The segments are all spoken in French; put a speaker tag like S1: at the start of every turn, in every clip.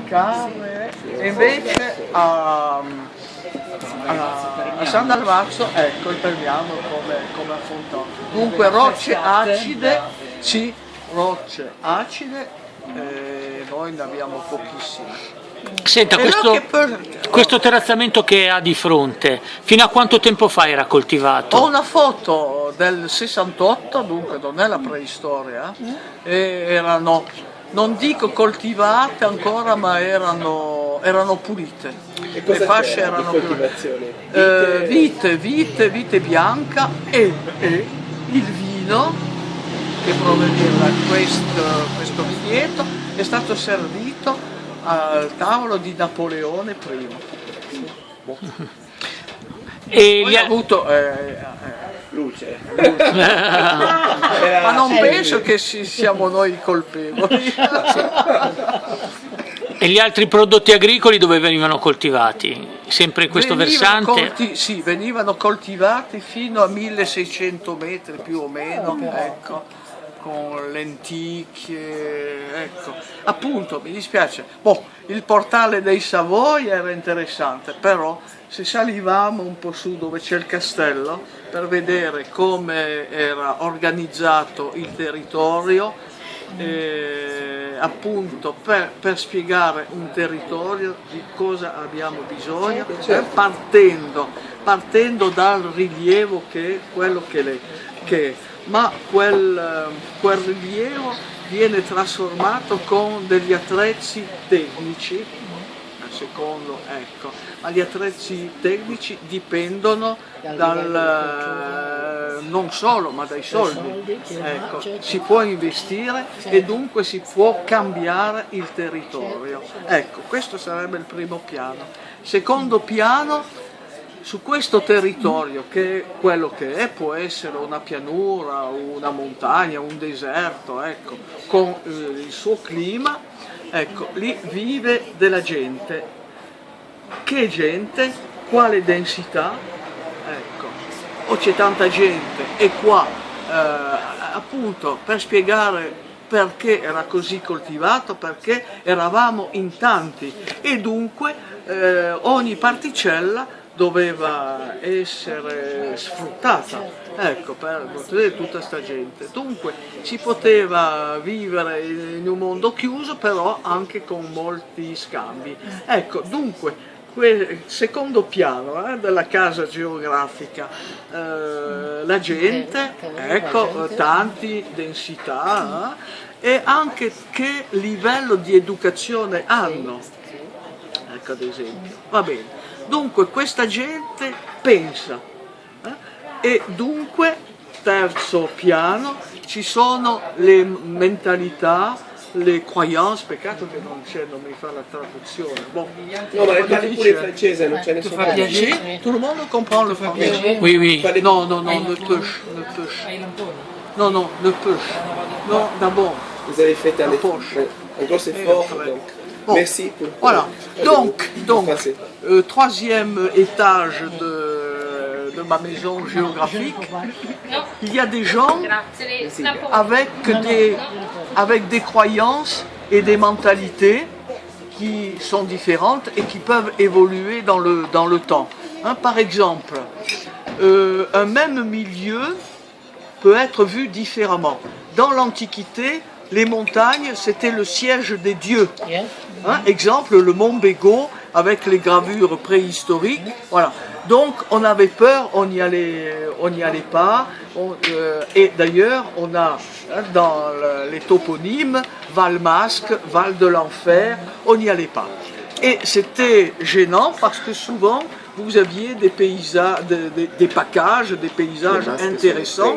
S1: carne, e invece a San Dalmazzo, ecco, imperiamo come affrontato. Dunque rocce acide, sì, rocce acide, noi ne abbiamo pochissime.
S2: Senta, questo terrazzamento che ha di fronte, fino a quanto tempo fa era coltivato?
S1: Ho una foto del 68, dunque non è la preistoria, e erano, non dico coltivate ancora, ma erano pulite.
S3: E cosa
S1: Le fasce
S3: c'era di
S1: erano
S3: coltivazione?
S1: vite bianca e il vino che proveniva da questo vigneto è stato servito al tavolo di Napoleone I.
S2: E
S1: Poi ha avuto
S3: Luce.
S1: ma non penso che siamo noi i colpevoli.
S2: E gli altri prodotti agricoli dove venivano coltivati? Sempre in questo versante?
S1: Sì, venivano coltivati fino a 1600 metri più o meno, ecco, con lenticchie, ecco. Appunto, mi dispiace, il portale dei Savoia era interessante, però se salivamo un po' su dove c'è il castello per vedere come era organizzato il territorio, appunto per spiegare un territorio di cosa abbiamo bisogno, partendo dal rilievo che è quello che è, ma quel rilievo viene trasformato con degli attrezzi tecnici, secondo, ecco, ma gli attrezzi tecnici dipendono non solo, ma dai soldi, ecco, si può investire e dunque si può cambiare il territorio, ecco, questo sarebbe il primo piano. Secondo piano, su questo territorio, che è quello che è, può essere una pianura, una montagna, un deserto, ecco, con il suo clima, ecco, lì vive della gente. Che gente? Quale densità? Ecco, o c'è tanta gente e qua, appunto, per spiegare perché era così coltivato, perché eravamo in tanti e dunque ogni particella doveva essere sfruttata, ecco, per nutrire tutta sta gente. Dunque si poteva vivere in un mondo chiuso, però anche con molti scambi. Ecco, dunque, secondo piano della casa geografica, la gente, ecco, tanti, densità, e anche che livello di educazione hanno, ecco, ad esempio, va bene. Dunque questa gente pensa, e dunque terzo piano ci sono le mentalità, le croyances, peccato che non mi fa la traduzione.
S3: No, ma le parli pure in francese, non c'è nessun problema.
S1: Sì, tout le monde comprend le français.
S2: Oui, oui.
S1: Non, ne push. Non, ne push. Non, d'abord.
S3: Vous avez fait un gros effort, donc. Merci pour
S1: voilà. Donc, troisième étage de ma maison géographique, il y a des gens avec des croyances et des mentalités qui sont différentes et qui peuvent évoluer dans le temps. Par exemple, un même milieu peut être vu différemment. Dans l'Antiquité, les montagnes, c'était le siège des dieux. Exemple, le mont Bégaud, avec les gravures préhistoriques. Voilà. Donc, on avait peur, on n'y allait pas. Et d'ailleurs, on a dans les toponymes Valmasque, Val de l'Enfer, on n'y allait pas. Et c'était gênant parce que souvent, vous aviez des paysages, des packages, des paysages intéressants.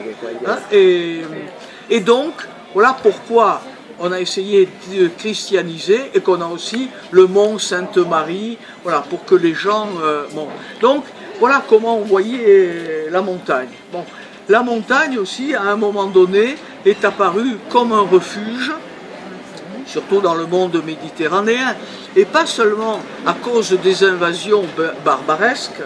S1: Et donc, voilà pourquoi on a essayé de christianiser et qu'on a aussi le mont Sainte-Marie, voilà, pour que les gens... Donc, voilà comment on voyait la montagne. Bon, la montagne aussi, à un moment donné, est apparue comme un refuge, surtout dans le monde méditerranéen, et pas seulement à cause des invasions barbaresques,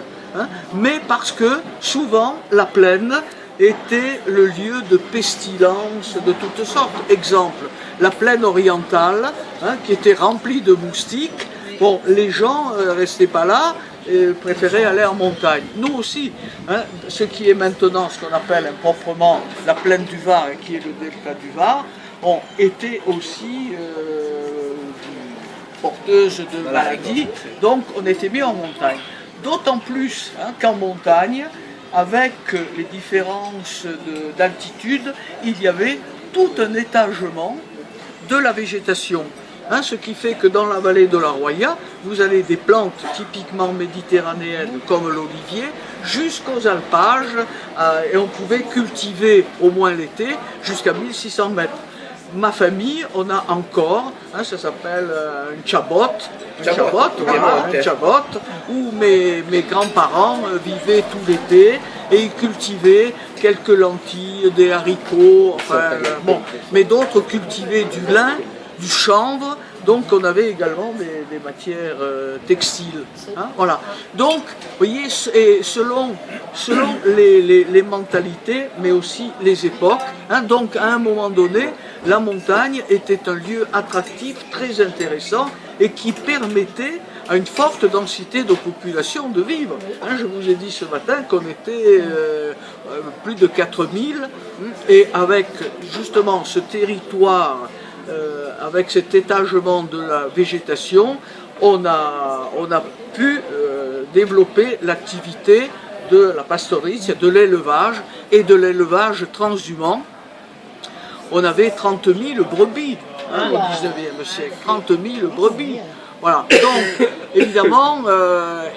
S1: mais parce que souvent la plaine était le lieu de pestilence de toutes sortes. Exemple, la plaine orientale, hein, qui était remplie de moustiques. Bon, les gens ne restaient pas là, et préféraient aller en montagne. Nous aussi, hein, ce qui est maintenant ce qu'on appelle improprement la plaine du Var, et qui est le delta du Var, bon, était aussi porteuse de maladies, donc on était mis en montagne. D'autant plus hein, qu'en montagne, avec les différences d'altitude, il y avait tout un étagement de la végétation. Hein, ce qui fait que dans la vallée de la Roya, vous avez des plantes typiquement méditerranéennes comme l'olivier, jusqu'aux alpages, et on pouvait cultiver au moins l'été jusqu'à 1600 mètres. Ma famille, on a encore, hein, ça s'appelle un chabot, où mes grands-parents vivaient tout l'été et ils cultivaient quelques lentilles, des haricots, enfin, bon, mais d'autres cultivaient du lin, du chanvre, donc on avait également des matières textiles. Hein, voilà. Donc, vous voyez, et selon les mentalités, mais aussi les époques, hein, donc à un moment donné, la montagne était un lieu attractif, très intéressant, et qui permettait à une forte densité de population de vivre. Hein, je vous ai dit ce matin qu'on était plus de 4000, et avec justement ce territoire, avec cet étagement de la végétation, on a pu développer l'activité de la pastorisme, de l'élevage et de l'élevage transhumant. On avait 30 000 brebis hein, au 19e siècle, 30 000 brebis. Voilà. Donc, évidemment,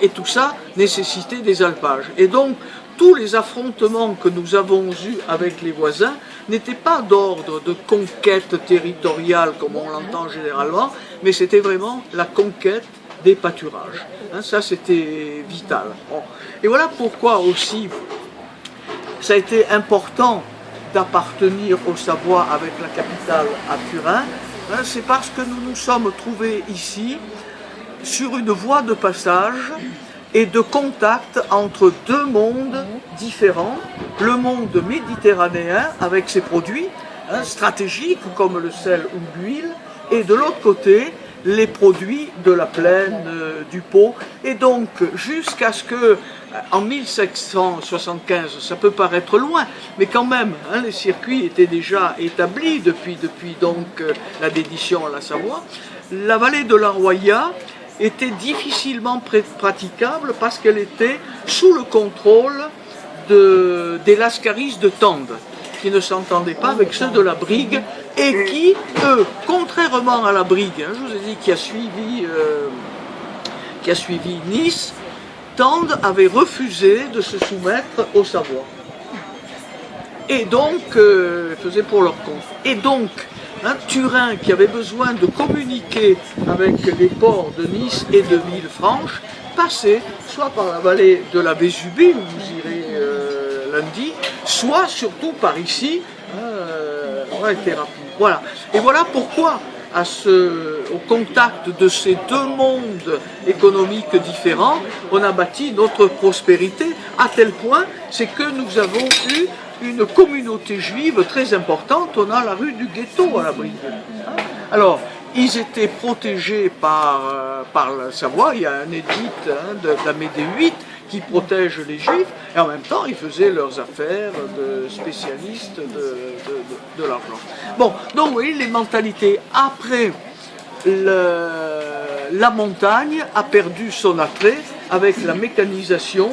S1: et tout ça nécessitait des alpages. Et donc, tous les affrontements que nous avons eus avec les voisins n'étaient pas d'ordre de conquête territoriale comme on l'entend généralement, mais c'était vraiment la conquête des pâturages. Hein, ça, c'était vital. Bon. Et voilà pourquoi aussi ça a été important d'appartenir au Savoie avec la capitale à Turin. Hein, c'est parce que nous nous sommes trouvés ici sur une voie de passage et de contact entre deux mondes différents, le monde méditerranéen avec ses produits hein, stratégiques comme le sel ou l'huile, et de l'autre côté les produits de la plaine du Pô. Et donc jusqu'à ce que en 1775, ça peut paraître loin, mais quand même, hein, les circuits étaient déjà établis depuis donc la dédition à la Savoie. La vallée de la Roya était difficilement praticable parce qu'elle était sous le contrôle des lascaris de Tende, qui ne s'entendaient pas avec ceux de la Brigue et qui, eux, contrairement à la Brigue, hein, je vous ai dit qui a suivi Nice, Tende avait refusé de se soumettre aux Savoie. Et donc, faisait pour leur compte. Et donc, hein, Turin, qui avait besoin de communiquer avec les ports de Nice et de Villefranche, passait soit par la vallée de la Vésubie, où vous irez lundi, soit surtout par ici, on a été rapide. Voilà. Et voilà pourquoi, au contact de ces deux mondes économiques différents, on a bâti notre prospérité, à tel point, c'est que nous avons eu une communauté juive très importante. On a la rue du Ghetto à la Brigue. Alors, ils étaient protégés par la Savoie. Il y a un édit d'Amédée VIII qui protège les Juifs, et en même temps, ils faisaient leurs affaires de spécialistes de l'argent. Bon, donc vous voyez, les mentalités. Après, la montagne a perdu son attrait avec la mécanisation,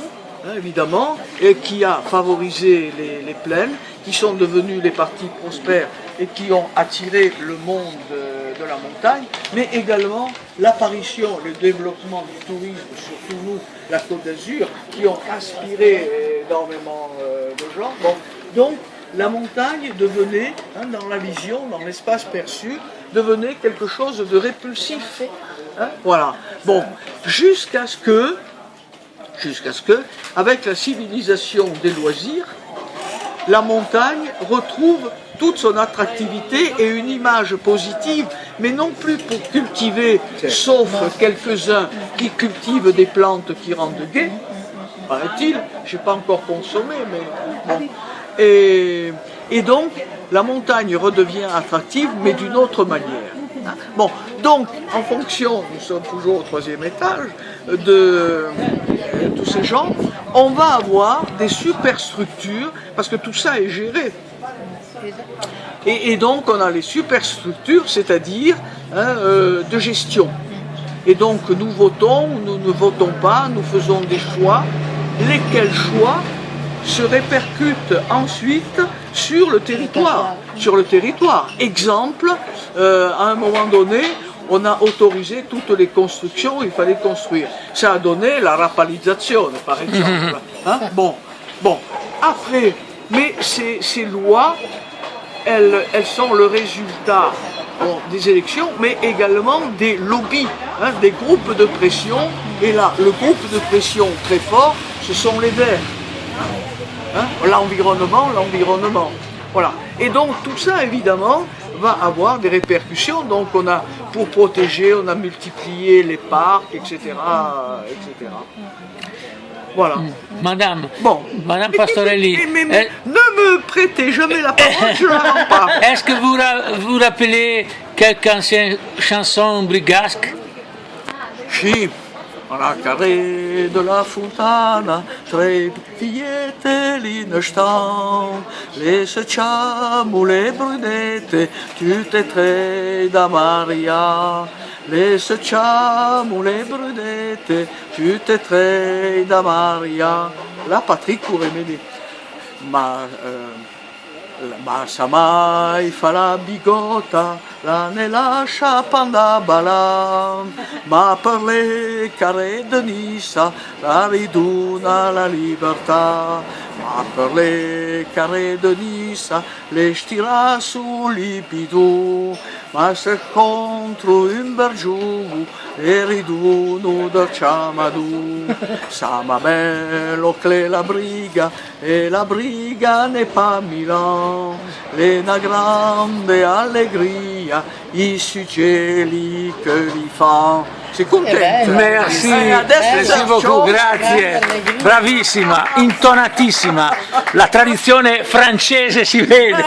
S1: évidemment, et qui a favorisé les plaines, qui sont devenues les parties prospères et qui ont attiré le monde de la montagne, mais également l'apparition, le développement du tourisme, surtout nous, la Côte d'Azur, qui ont aspiré énormément de gens. Bon, donc la montagne devenait, hein, dans la vision, dans l'espace perçu, devenait quelque chose de répulsif. Hein, voilà. Bon, jusqu'à ce que, avec la civilisation des loisirs, la montagne retrouve toute son attractivité et une image positive, mais non plus pour cultiver, sauf quelques-uns qui cultivent des plantes qui rendent gai, paraît-il, je n'ai pas encore consommé, mais bon. Et donc la montagne redevient attractive, mais d'une autre manière. Bon, donc en fonction, nous sommes toujours au 3e étage, de tous ces gens, on va avoir des superstructures, parce que tout ça est géré. Et donc on a les superstructures, c'est-à-dire de gestion. Et donc nous votons, nous ne votons pas, nous faisons des choix, lesquels choix se répercutent ensuite sur le territoire. Exemple, à un moment donné, on a autorisé toutes les constructions, il fallait construire. Ça a donné la rapalisation, par exemple. Hein? Bon, après, mais ces lois, elles sont le résultat des élections, mais également des lobbies, des groupes de pression. Et là, le groupe de pression très fort, ce sont les Verts. L'environnement. Voilà. Et donc tout ça, évidemment, va avoir des répercussions. Donc on a, pour protéger, on a multiplié les parcs, etc. Voilà.
S2: Madame,
S1: Bon.
S2: Madame Pastorelli,
S1: Mais ne me prêtez jamais la parole, je ne la rends pas.
S2: est-ce que vous rappelez quelques anciennes chansons brigasques?
S1: Si. Alla carré de la fontana, tre fillettine stan, le secciamo brunette, tutte e tre da Maria. Le secciamo brunette, tutte e tre da Maria. La Patrick pourrait m'aider. Ma sa mai fa la bigota, la ne lascia pandabala, ma per le care de Nissa la riduna la libertà, ma per le care de Nissa le stira su lipidu, ma se contro un bergiù e riduno da Ciamadù, sa ma bello che la briga e la briga ne pa Milan, le una grande allegria, i suggelli che li fa. Sei contento?
S2: Merci, merci beaucoup, grazie, bravissima, intonatissima, la tradizione francese si vede.